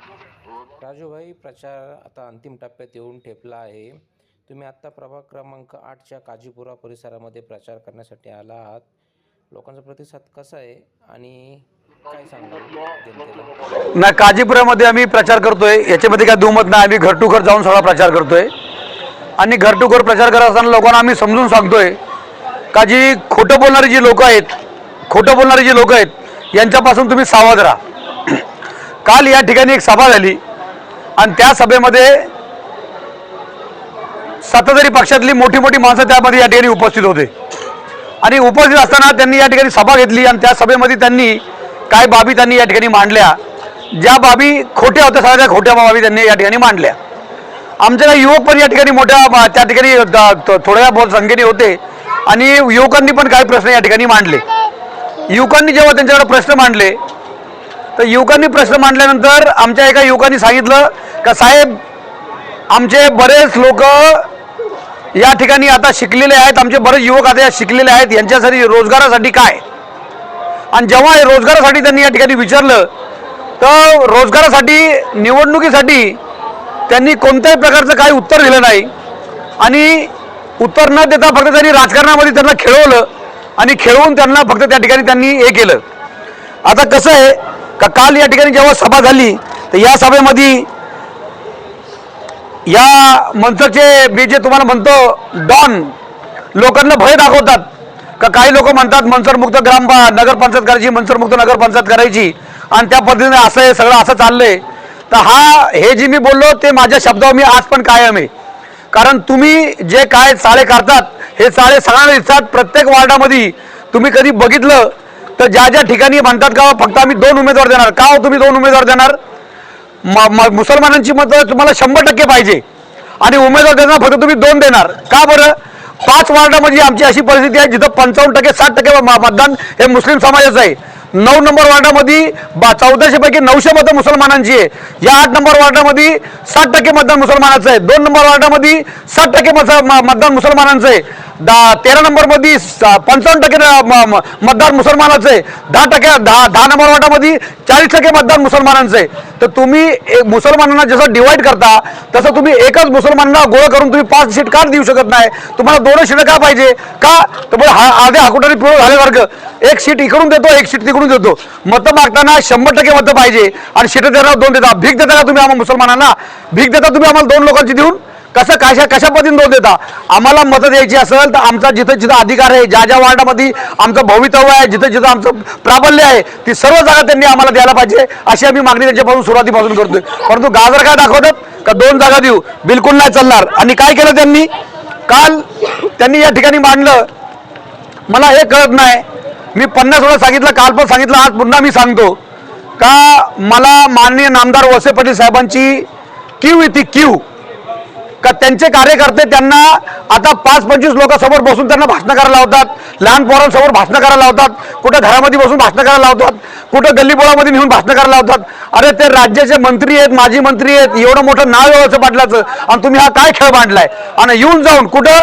राजूभाई, प्रचार आता अंतिम टप्प्यात येऊन ठेपला आहे. तुम्ही आत्ता प्रभाग क्रमांक 8च्या काजीपुरा परिसरामध्ये प्रचार करण्यासाठी आला आहात. लोकांचा प्रतिसाद कसा आहे आणि काय सांगाल जनतेला? ना काजीपुरामध्ये आम्ही प्रचार करतोय, याच्यामध्ये काय दुमत नाही. आम्ही घर टू घर जाऊन सगळा प्रचार करतोय आणि घर टू घर प्रचार करत असताना लोकांना आम्ही समजून सांगतोय का जी खोटं बोलणारी जी लोक आहेत यांच्यापासून तुम्ही सावध राहा. काल या ठिकाणी एक सभा झाली आणि त्या सभेमध्ये सत्ताधारी पक्षातली मोठी मोठी माणसं त्यामध्ये या ठिकाणी उपस्थित होते आणि उपस्थित असताना त्यांनी या ठिकाणी सभा घेतली आणि त्या सभेमध्ये त्यांनी काय बाबी त्यांनी या ठिकाणी मांडल्या, ज्या बाबी खोट्या होत्या सगळ्या त्या खोट्या बाबी त्यांनी या ठिकाणी मांडल्या. आमचे काही युवक पण या ठिकाणी मोठ्या त्या ठिकाणी थोड्या बहुत संख्येने होते आणि युवकांनी पण काही प्रश्न या ठिकाणी मांडले. युवकांनी जेव्हा त्यांच्याकडे प्रश्न मांडले तर युवकांनी प्रश्न मांडल्यानंतर आमच्या एका युवकांनी सांगितलं का साहेब, आमचे बरेच लोक या ठिकाणी आता शिकलेले आहेत, आमचे बरेच युवक आता या शिकलेले आहेत, यांच्यासाठी रोजगारासाठी काय. आणि जेव्हा हे रोजगारासाठी त्यांनी या ठिकाणी विचारलं तर रोजगारासाठी निवडणुकीसाठी त्यांनी कोणत्याही प्रकारचं काही उत्तर दिलं नाही आणि उत्तर न देता फक्त त्यांनी राजकारणामध्ये त्यांना खेळवलं आणि खेळवून त्यांना फक्त त्या ठिकाणी त्यांनी हे केलं. आता कसं आहे का काल या ठिकाणी जेव्हा सभा झाली तर या सभेमध्ये या मनसरचे मी जे तुम्हाला म्हणतो डॉन लोकांना भय दाखवतात का काही लोक म्हणतात मनसरमुक्त नगरपंचायत करायची, मनसरमुक्त नगरपंचायत करायची आणि त्या पद्धतीने असं हे सगळं असं चाललंय. तर हे जे मी बोललो ते माझ्या शब्दावर मी आज पण कायम आहे. कारण तुम्ही जे काय चाळे करतात हे चाळे सगळ्यांना दिसतात. प्रत्येक वार्डामध्ये तुम्ही कधी बघितलं तर ज्या ज्या ठिकाणी म्हणतात का फक्त आम्ही 2 उमेदवार देणार. का हो तुम्ही 2 उमेदवार देणार? मुसलमानांची मतं तुम्हाला 100% पाहिजे आणि उमेदवार देणार फक्त तुम्ही 2 देणार. का बरं? 5 वार्डामध्ये आमची अशी परिस्थिती आहे जिथं 55% 60% मतदान हे मुस्लिम समाजाचं आहे. 9 नंबर वार्डामध्ये 1400 पैकी 900 मतं मुसलमानांची आहे. या 8 नंबर वार्डामध्ये 60% मतदान मुसलमानाचं आहे. 2 नंबर वार्डामध्ये 60% मतदान मुसलमानांचं आहे. 13 नंबरमध्ये 55% मतदान मुसलमानाचं आहे. 10 नंबर वार्डामध्ये 40% मतदान मुसलमानांचं आहे. तर तुम्ही मुसलमानांना जसं डिवाइड करता तसं तुम्ही एकच मुसलमानांना गोळा करून तुम्ही 5 सीट का देऊ शकत नाही? तुम्हाला 2 सीट का पाहिजे? का तर आधे हाकुटारी पिवळ झाल्यासारखं एक सीट इकडून देतो, एक सीट तिकडून देतो. मतं मागताना 100% मतं पाहिजे आणि सीट देताना 2 देता. भीक देता का तुम्ही आम्हाला मुसलमानांना? भीक देता तुम्ही आम्हाला 2 लोकांची देऊन? कशा पद्धतीने 2 देता? आम्हाला मतं द्यायची असेल तर आमचा जिथं जिथं अधिकार आहे, ज्या ज्या वार्डामध्ये आमचं भवितव्य आहे, जिथं जिथं आमचं प्राबल्य आहे ती सर्व जागा त्यांनी आम्हाला द्यायला पाहिजे अशी आम्ही मागणी त्यांच्यापासून सुरुवातीपासून करतोय. परंतु गाजर काय दाखवतात का 2 जागा देऊ, बिलकुल नाही चालणार. आणि काय केलं त्यांनी? काल त्यांनी या ठिकाणी मांडलं, मला हे कळत नाही. मी 50 वेळा सांगितलं, काल पण सांगितलं, आज पुन्हा मी सांगतो का मला माननीय नामदार वळसे पाटील साहेबांची क्यू येते क्यू का त्यांचे कार्यकर्ते त्यांना आता 5-25 लोकांसमोर बसून त्यांना भाषण करायला लावतात, लहान पोरांसमोर भाषण करायला लावतात, कुठं घरामध्ये बसून भाषण करायला लावतात, कुठं गल्लीबोळामध्ये नेऊन भाषण करायला लावतात. अरे ते राज्याचे मंत्री आहेत, माजी मंत्री आहेत, एवढं मोठं नाव आहे वळसे पाटलाचं आणि तुम्ही हा काय खेळ मांडलाय? आणि येऊन जाऊन कुठं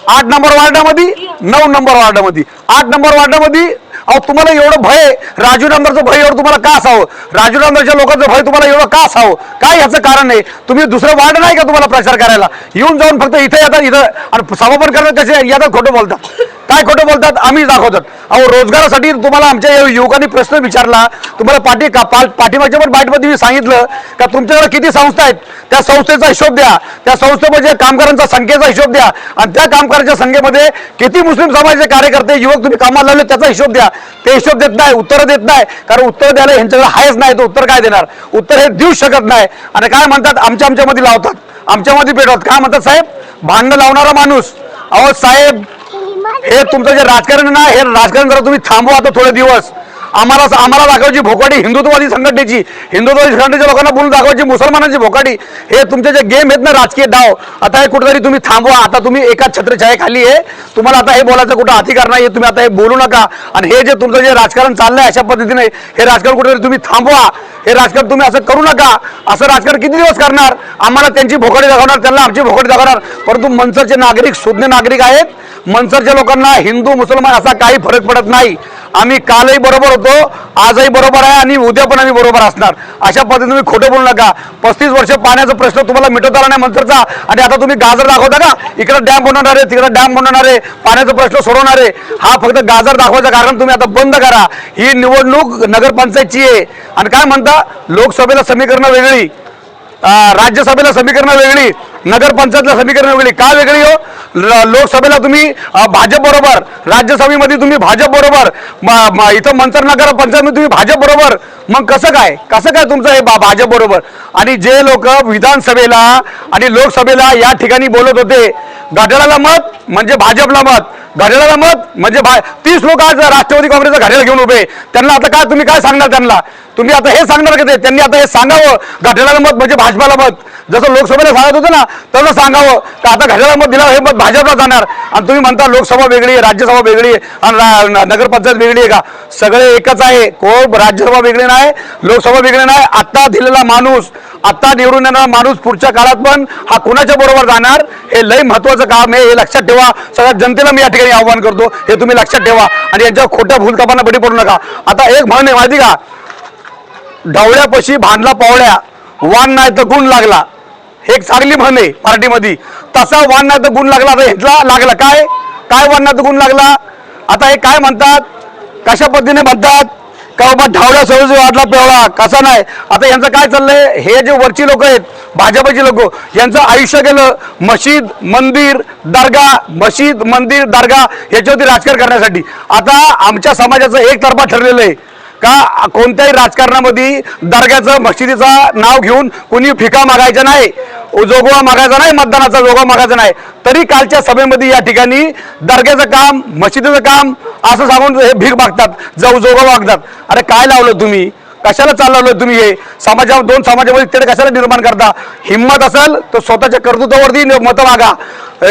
8 नंबर वार्डामध्ये, 9 नंबर वार्डामध्ये, 8 नंबर वार्डामध्ये अहो तुम्हाला एवढं भय, राजू नामदारचं भय एवढं तुम्हाला का असावं? राजू नामदारच्या लोकांचं भय तुम्हाला एवढं का असावं? काय याचं कारण आहे? तुम्ही दुसरं वार्ड नाही का तुम्हाला प्रचार करायला? येऊन जाऊन फक्त इथे येतात, इथं आणि सभा पण करतात, कसे येतात खोटं बोलतात. काय खोटं बोलतात? आम्ही दाखवतात. अहो रोजगारासाठी तुम्हाला आमच्या युवकांनी प्रश्न विचारला, तुम्हाला पाठीमागच्या पण बाईटमध्ये मी सांगितलं का तुमच्याकडे किती संस्था आहेत, त्या संस्थेचा हिशोब द्या, त्या संस्थेमध्ये कामगारांच्या संख्येचा हिशोब द्या आणि त्या कामगारांच्या संख्येमध्ये किती मुस्लिम समाजाचे कार्यकर्ते युवक तुम्ही कामाला लावले त्याचा हिशोब द्या. ते हिशोब देत नाही, उत्तरं देत नाही. कारण उत्तर द्यायला ह्यांच्याकडे आहेच नाही, तर उत्तर काय देणार? उत्तर हे देऊ शकत नाही. आणि काय म्हणतात, आमच्यामध्ये लावतात, आमच्यामध्ये पेटवतात. काय म्हणतात साहेब? भांडण लावणारा माणूस. अहो साहेब, हे तुमचं जे राजकारण ना, हे राजकारण जरा तुम्ही थांबवा आता थोडे दिवस. आम्हाला दाखवायची भोकाडी हिंदुत्ववादी संघटनेची लोकांना बोलून दाखवायची मुसलमानांची भोकाडी. हे तुमचे जे गेम आहेत ना, राजकीय डाव, आता हे कुठेतरी तुम्ही थांबवा. आता तुम्ही एकाच छत्रछायाखाली आहे, तुम्हाला आता हे बोलायचं कुठं अधिकार नाही, तुम्ही आता हे बोलू नका. आणि हे जे तुमचं जे राजकारण चाललंय अशा पद्धतीने, हे राजकारण कुठेतरी तुम्ही थांबवा. हे राजकारण तुम्ही असं करू नका. असं राजकारण किती दिवस करणार? आम्हाला त्यांची भोकाडी दाखवणार, त्यांना आमची भोकाडी दाखवणार. परंतु मनसरचे नागरिक सुज्ञ नागरिक आहेत मनसरच्या लोकांना हिंदू मुसलमान असा काही फरक पडत नाही. आम्ही कालही बरोबर होतो, आजही बरोबर आहे आणि उद्या पण आम्ही बरोबर असणार. अशा पद्धतीने तुम्ही खोटं बोलू नका. 35 वर्ष पाण्याचा प्रश्न तुम्हाला मिटवता आला नाही मनसरचा, आणि आता तुम्ही गाजर दाखवता का? इकडे डॅम बनवणार आहे, तिकडे डॅम बनवणार आहे, पाण्याचा प्रश्न सोडवणार आहे. हा फक्त गाजर दाखवायचं कारण तुम्ही आता बंद करा. ही निवडणूक नगरपंचायतची आहे. आणि काय म्हणता, लोकसभेला समीकरणं वेगळी, राज्यसभेला समीकरणं वेगळी, नगरपंचायतला समीकरणं वेगळी. का वेगळी हो? लोकसभेला तुम्ही भाजप बरोबर, राज्यसभेमध्ये तुम्ही भाजप बरोबर, इथं मंचर नगर पंचायतमध्ये तुम्ही भाजप बरोबर. मग कसं काय तुमचं हे भाजप बरोबर? आणि जे लोक विधानसभेला आणि लोकसभेला या ठिकाणी बोलत होते, घड्याळाला मत म्हणजे भाजपला मत, घड्याळाला मत म्हणजे 30 लोक आज राष्ट्रवादी काँग्रेसचा घड्याळ घेऊन उभे. त्यांना आता काय तुम्ही काय सांगणार? त्यांना तुम्ही आता हे सांगणार का? त्यांनी आता हे सांगावं, घड्याळाला मत म्हणजे भाजपाला मत. जसं लोकसभेला सांगत होतं ना, तसं सांगावं का आता घड्याळाला मत दिलं हे मत भाजपला जाणार. आणि तुम्ही म्हणता लोकसभा वेगळी आहे, राज्यसभा वेगळी आहे आणि नगरपंचायत वेगळी आहे का? सगळे एकच आहे. कोण राज्यसभा वेगळी नाही, लोकसभा वेगळी नाही. आता दिलेला माणूस, आता निवडून येणारा माणूस पुढच्या काळात पण हा कुणाच्या बरोबर जाणार हे लय महत्वाचं काम आहे. हे लक्षात ठेवा. सगळ्या जनतेला मी या ठिकाणी आव्हान करतो, हे तुम्ही लक्षात ठेवा आणि यांच्या खोट्या भूलथापांना बळी पडू नका. आता एक म्हण आहे माहिती का, ढवळ्यापाशी भांडला पावळ्या, वान नाही तर गुण लागला. हे एक चांगली म्हण आहे मराठीमध्ये. तसा वान नाही तर गुण लागला. आता ह्यातला लागला काय वान नाही तर गुण लागला. आता हे काय म्हणतात, कशा पद्धतीने म्हणतात का बाबा ढावळ्या सहज वाढला पेवळा, कसा नाही. आता यांचं काय चाललंय, हे जे वरची लोक आहेत भाजपची लोक, यांचं आयुष्य गेलं मशीद मंदिर दर्गा, मशीद मंदिर दर्गा याच्यावरती राजकारण करण्यासाठी. आता आमच्या समाजाचं एकतर्फा ठरलेलं आहे का कोणत्याही राजकारणामध्ये दर्ग्याचं मशिदीचा नाव घेऊन कोणी फिका मागायचा नाही, जोगवा मागायचा नाही, मतदानाचा जोगवा मागायचा नाही. तरी कालच्या सभेमध्ये या ठिकाणी दर्ग्याचं काम, मशिदीचं काम असं सांगून हे भीक मागतात, जोगवा मागतात. अरे काय लावलं तुम्ही, कशाला चालवलं तुम्ही? हे दोन समाजामध्ये तेढ कशाला निर्माण करता? हिंमत असेल तर स्वतःच्या कर्तृत्वावरती मतं मागा,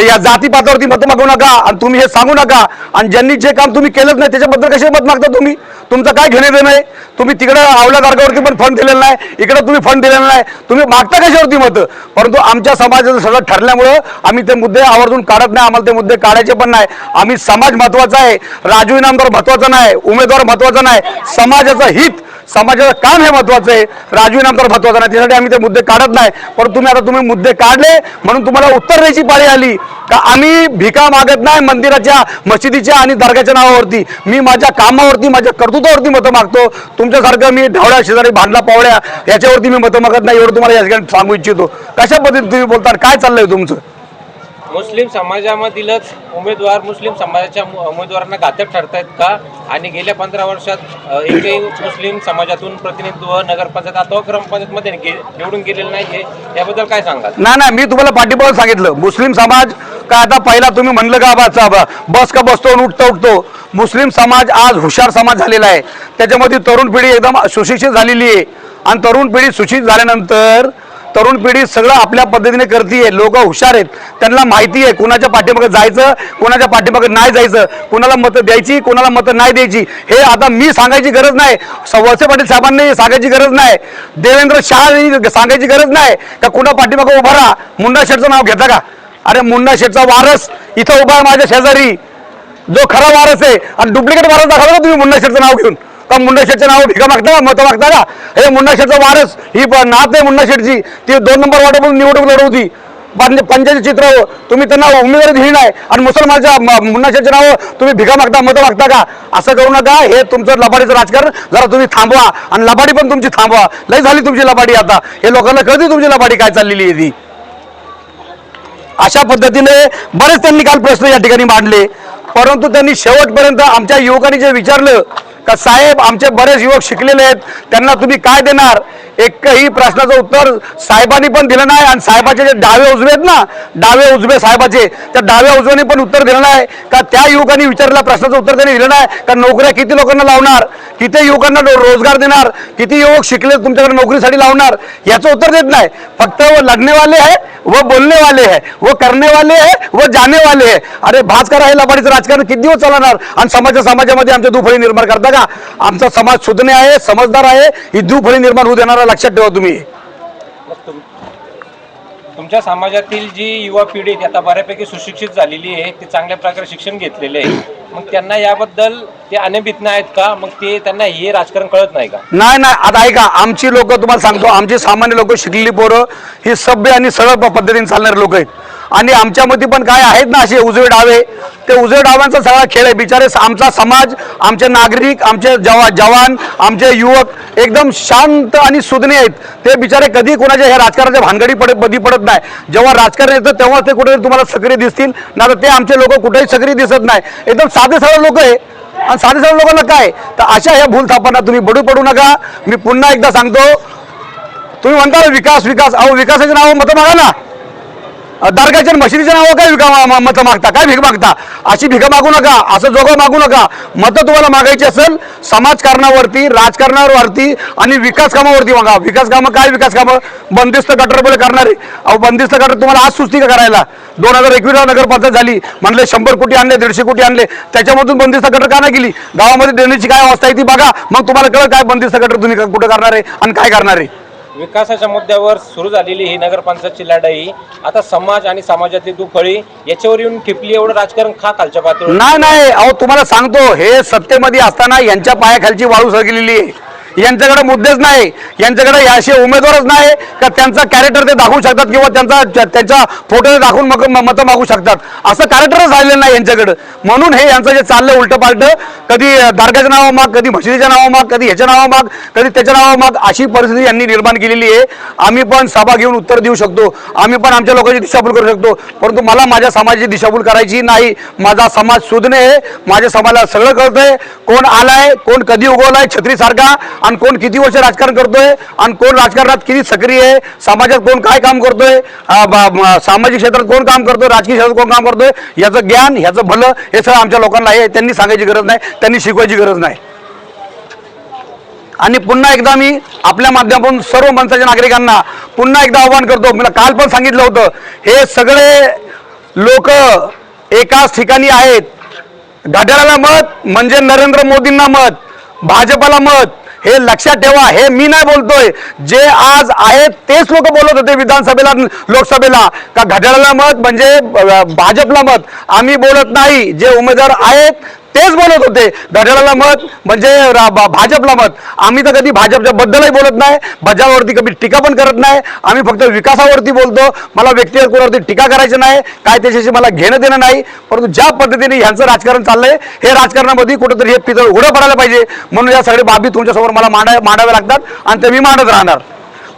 या जातीपातावरती मतं मागू नका. आणि तुम्ही हे सांगू नका, आणि ज्यांनी जे काम तुम्ही केलंच नाही त्याच्याबद्दल कसे मत मागता तुम्ही? तुमचं काय घेणे देणं आहे? तुम्ही तिकडे आवला दर्गावरती पण फंड दिलेला नाही, इकडे तुम्ही फंड दिलेला नाही, तुम्ही मागता कशावरती मतं? परंतु आमच्या समाजाचं सगळं ठरल्यामुळं आम्ही ते मुद्दे आवर्जून काढत नाही. आम्हाला ते मुद्दे काढायचे पण नाही. आम्ही समाज महत्वाचा आहे, राजू इनामदार महत्वाचा नाही, उमेदवार महत्वाचा नाही, समाजाचं हित, समाजाचं काम हे महत्वाचं आहे. राजू इनामदार महत्वाचा नाही, त्यासाठी आम्ही ते मुद्दे काढत नाही. परंतु तुम्ही मुद्दे काढले म्हणून तुम्हाला उत्तर द्यायची पाळी आली का आम्ही भिका मागत नाही मंदिराच्या, मशिदीच्या आणि दर्ग्याच्या नावावरती. मी माझ्या कामावरती, माझ्या कर्तृत्वावरती मतं मागतो. तुमच्यासारखं मी ढवळ्या शेजारी भांडला पावळ्या याच्यावरती मी मतं मागत नाही. एवढं तुम्हाला या ठिकाणी सांगू इच्छितो. कशा पद्धतीने तुम्ही बोलता, काय चाललंय तुमचं? मुस्लिम समाजामधीलच उमेदवार मुस्लिम समाजाच्या उमेदवारांना घातक ठरतायत का? आणि गेल्या 15 वर्षात एकही मुस्लिम समाजातून प्रतिनिधित्व नगरपंचायत अथवा ग्रामपंचायतमध्ये निवडून गेलेलं नाही, याबद्दल काय सांगाल? नाही, मी तुम्हाला पाठीपासून सांगितलं मुस्लिम समाज का. आता पहिला तुम्ही म्हणलं का बस का बसतो उठतो. मुस्लिम समाज आज हुशार समाज झालेला आहे. त्याच्यामध्ये तरुण पिढी एकदम सुशिक्षित झालेली आहे. आणि तरुण पिढी सुशिक्षित झाल्यानंतर तरुण पिढी सगळं आपल्या पद्धतीने करतीये. लोक हुशार आहेत, त्यांना माहिती आहे कुणाच्या पाठीमागे जायचं, कुणाच्या पाठीमागे नाही जायचं, कुणाला मतं द्यायची, कुणाला मतं नाही द्यायची. हे आता मी सांगायची गरज नाही, वळसे पाटील साहेबांनी सांगायची गरज नाही, देवेंद्र शहा सांगायची गरज नाही का कुणा पाठीमागे उभा राहा. मुंडा शेठचं नाव घेता का? अरे मुंडा शेठचा वारस इथं उभा आहे माझ्या शेजारी, जो खरा वारस आहे. आणि डुप्लिकेट वारस दाखवला का तुम्ही मुंडा शेठचं नाव घेऊन? का मुंडा शेठचं नाव भिका मागता का, मतं मागता का? हे मुंडा शेठचा वारस, ही नात आहे मुंडा शेठची. ती 2 नंबर वाटून निवडणूक लढवती. पंचायत चित्र तुम्ही त्यांना उमेदवारी दिली नाही, आणि मुसलमानच्या मुंडा शेठचे नाव तुम्ही भिका मागता, मतं मागता का? असं करू नका. हे तुमचं लबाडीचं राजकारण जरा तुम्ही थांबवा, आणि लबाडी पण तुमची थांबवा. लई झाली तुमची लबाडी. आता हे लोकांना कळते तुमची लबाडी काय चाललेली आहे ती. अशा पद्धतीने बरेच त्यांनी काल प्रश्न या ठिकाणी मांडले. परंतु त्यांनी शेवटपर्यंत आमच्या युवकांनी जे विचारलं का साहेब आमचे बरेच युवक शिकलेले आहेत, त्यांना तुम्ही काय देणार, एकही प्रश्नाचं उत्तर साहेबांनी पण दिलं नाही. आणि साहेबाचे जे डावे उजवे आहेत ना, डावे उजवे साहेबाचे, त्या डाव्या उजव्याने पण उत्तर दिलं नाही का त्या युवकांनी विचारलेल्या प्रश्नाचं उत्तर त्यांनी दिलं नाही का नोकऱ्या किती लोकांना लावणार, किती युवकांना रोजगार देणार, किती युवक शिकले तुमच्याकडे नोकरीसाठी लावणार, याचं उत्तर देत नाही. फक्त वो लढने वाले है, वो बोलने वाले है, वो करने वाले है, वो जाने वाले है. अरे भाजकर आहे लबाडीचं राजकारण किती दिवस चालणार? आणि समाजामध्ये आमच्या दुफळी निर्माण करता का? आमचा समाज सुज्ञ आहे, समजदार आहे, ही दुफळी निर्माण होऊ देणारा लक्षात ठेवा तुम्ही. तुमच्या समाजातील जी युवा पिढी आहे ती आता बऱ्यापैकी सुशिक्षित झालेली आहे, ते चांगल्या प्रकारे शिक्षण घेतलेले आहे, मग त्यांना याबद्दल ते अनभिज्ञ आहेत का? मग ते त्यांना हे राजकारण कळत नाही का? नाही नाही, आता ऐका, आमची लोक तुम्हाला सांगतो, आमची सामान्य लोक, शिकलेली पोरं ही सभ्य आणि सरळ पद्धतीने चालणारे लोक आहेत. आणि आमच्यामध्ये पण काय आहेत ना असे उजवे डावे, ते उजवे डाव्यांचा सगळा खेळ आहे. बिचारे आमचा समाज, आमचे नागरिक, आमचे जवान, आमचे युवक एकदम शांत आणि सुज्ञ आहेत. ते बिचारे कधी कोणाच्या ह्या राजकारणाच्या भानगडी बदी पडत नाही. जेव्हा राजकारण येतं तेव्हा ते कुठेतरी तुम्हाला सक्रिय दिसतील, ना तर ते आमचे लोक कुठेही सक्रिय दिसत नाही. एकदम साधे सरळ लोक आहे. आणि साधे सरळ लोकांना काय, तर अशा ह्या भूलथापांना तुम्ही बडू पडू नका. मी पुन्हा एकदा सांगतो, तुम्ही म्हणता विकास विकास, अहो विकासाचे नाव मतं मागा ना. दर्गाच्या मशिदीच्या नावं काय मतं मागता, काय भीक मागता? अशी भीक मागू नका, असं जोगं मागू नका. मतं तुम्हाला मागायची असेल समाजकारणावरती, राजकारणावरती आणि विकास कामावरती मागा. विकास कामं काय? विकास कामं बंदिस्त गटर बोले करणारे. अहो बंदिस्त गटर तुम्हाला आज सुस्ती का करायला? 2021 नगरपंचायत झाली, म्हणले 100 कोटी आणले, 150 कोटी आणले, त्याच्यामधून बंदिस्त गटर का नाही गेली? गावामध्ये देण्याची काय अवस्था आहे ती बघा, मग तुम्हाला कळलं काय बंदिस्त गटर तुम्ही कुठे करणार आहे आणि काय करणार आहे. विकासाच्या मुद्द्यावर सुरू झालेली ही नगरपंचायतची लढाई आता समाज आणि समाजातली दुफळी याच्यावर येऊन टिपली. एवढं राजकारण का खालच्या पातळीवर? नाही नाही, अहो तुम्हाला सांगतो, हे सत्तेमध्ये असताना यांच्या पायाखालची वाळू सरकलेली आहे. यांच्याकडे मुद्देच नाही, यांच्याकडे असे उमेदवारच नाही का त्यांचा कॅरेक्टर ते दाखवू शकतात किंवा त्यांचा फोटो दाखवून मतं मागू शकतात. असं कॅरेक्टरच राहिलेलं नाही यांच्याकडे. म्हणून हे यांचं जे चाललं उलटं पालटं, कधी दर्गाच्या नावं माग, कधी मशिदीच्या नावं माग, कधी ह्याच्या नावं माग, कधी त्याच्या नावं माग, अशी परिस्थिती यांनी निर्माण केलेली आहे. आम्ही पण सभा घेऊन उत्तर देऊ शकतो, आम्ही पण आमच्या लोकांची दिशाभूल करू शकतो, परंतु मला माझ्या समाजाची दिशाभूल करायची नाही. माझा समाज सुज्ञ आहे, माझ्या समाजाला सगळं कळतंय, कोण आलाय, कोण कधी उगवलाय छत्रीसारखा, आणि कोण किती वर्ष राजकारण करतोय, आणि कोण राजकारणात किती सक्रिय आहे, समाजात कोण काय काम करतोय, सामाजिक क्षेत्रात कोण काम करतोय, राजकीय क्षेत्रात कोण काम करतोय, याचं ज्ञान, ह्याचं भलं हे सगळं आमच्या लोकांना आहे. त्यांनी सांगायची गरज नाही, त्यांनी शिकवायची गरज नाही. आणि पुन्हा एकदा मी आपल्या माध्यमातून सर्व मंचाच्या नागरिकांना पुन्हा एकदा आवाहन करतो. मला काल पण सांगितलं होतं, हे सगळे लोक एकाच ठिकाणी आहेत. घड्याळाला मत म्हणजे नरेंद्र मोदींना मत, भाजपला मत, हे लक्षात ठेवा. हे मी नाही बोलतोय, जे आज आहेत तेच लोक बोलत होते विधानसभेला, लोकसभेला, का घड्याळाला मत म्हणजे भाजपला मत. आम्ही बोलत नाही, जे उमेदवार आहेत तेच बोलत होते घड्याळाला मत म्हणजे भाजपला मत. आम्ही तर कधी भाजपच्या बद्दलही बोलत नाही, भाजपवरती कधी टीका पण करत नाही. आम्ही फक्त विकासावरती बोलतो. मला व्यक्तिगत कोणावरती टीका करायची नाही, काय त्याच्याशी मला घेणं देणं नाही. परंतु ज्या पद्धतीने ह्यांचं राजकारण चाललंय, हे राजकारणामध्ये कुठेतरी हे पितळ उघडं पडायला पाहिजे. म्हणून या सगळ्या बाबी तुमच्यासमोर मला मांडाव्या लागतात आणि ते मी मांडत राहणार.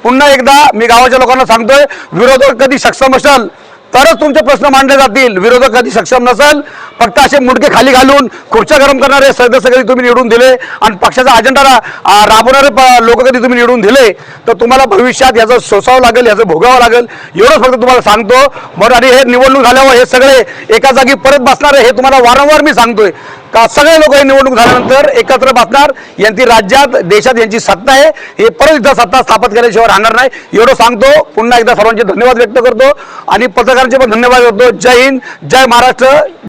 पुन्हा एकदा मी गावाच्या लोकांना सांगतोय, विरोधक कधी सक्षम असेल तरच तुमचे प्रश्न मांडले जातील. विरोधक कधी सक्षम नसेल, फक्त असे मुंडके खाली घालून खुर्च्या गरम करणारे सदस्य कधी तुम्ही निवडून दिले आणि पक्षाचा अजेंडा राबवणारे लोक कधी तुम्ही निवडून दिले, तर तुम्हाला भविष्यात याचं सोसावं लागेल, याचं भोगावं लागेल. एवढंच फक्त तुम्हाला सांगतो. बरं, आणि हे निवडणूक झाल्यावर हे सगळे एका जागी परत बसणार आहे, हे तुम्हाला वारंवार मी सांगतोय का सगळे लोक हे निवडणूक झाल्यानंतर एकत्र बसणार. यांची राज्यात, देशात यांची सत्ता आहे, हे परत इथं सत्ता स्थापित केल्याशिवाय राहणार नाही. एवढं सांगतो. पुन्हा एकदा सर्वांचे धन्यवाद व्यक्त करतो आणि पत्रकारांचे पण धन्यवाद करतो. जय हिंद, जय महाराष्ट्र.